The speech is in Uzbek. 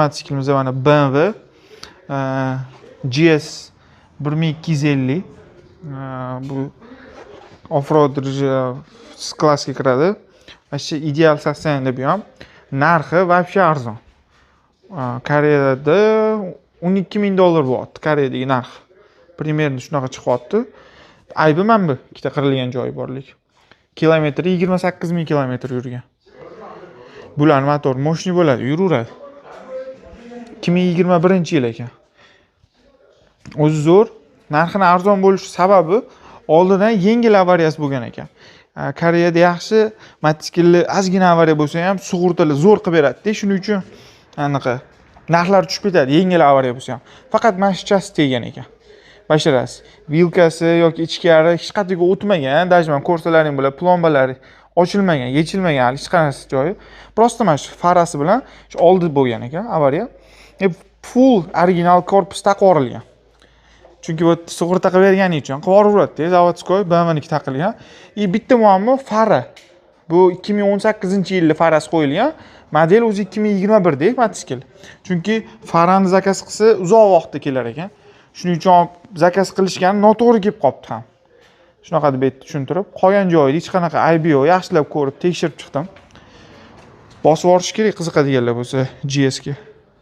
mototsiklimiz mana BMW GS 1250. Bu off-road klassiga kiradi. Mana ideal состояние bu ham. Narxi вообще arzon. Koreyada $12,000 bo'lyapti Koreyadagi narx. Примерно shunaqa chiqyapti. Aybi mana bu ikkita qirilgan joyi borlik. Kilometri 28,000 kilometr yurgan. Bular motor moshni bo'ladi, yuraveradi. 2021-yil ekan. O'zi zo'r. Narxini arzon bo'lishi sababi oldidan yengil avariyasi bo'lgan ekan. Koreyada yaxshi mototsiklni ozgina avariya bo'lsa ham sug'urtalar zo'r qilib beradi-da, shuning uchun anaqa narxlar tushib ketadi, yengil avariya bo'lsa ham. Faqat mashchasi tegan ekan. Basharasi, vilkasi yoki ichkari hech qayerga o'tmagan, dajman ko'rsalaring bilan plombalari ochilmagan, yechilmagan hali hech qanday joyi. Prosta mana shu farasi bilan shu oldi bo'lgan ekan avariya. Full original korpus taqib yuborilgan. Chunki bu sug'urta qilib bergani uchun qilib yuboraveradi-da, zavodskoy BMWniki taqilgan. Bitta muammo fara. Bu 2018-yilda farasi qo'yilgan. Model o'zi 2021 dek mototsikl. Chunki farani zakaz qilsa uzoq vaqtda kelar ekan. Shuning uchun zakaz qilishgan noto'g'ri kelib qopti ham. Shunaqa deb tushuntirib, qolgan joyida hech qanaqa aybi yo'q, yaxshilab ko'rib, tekshirib chiqdim. Bosib yuborish kerak qiziqadiganlar bo'lsa GS ga.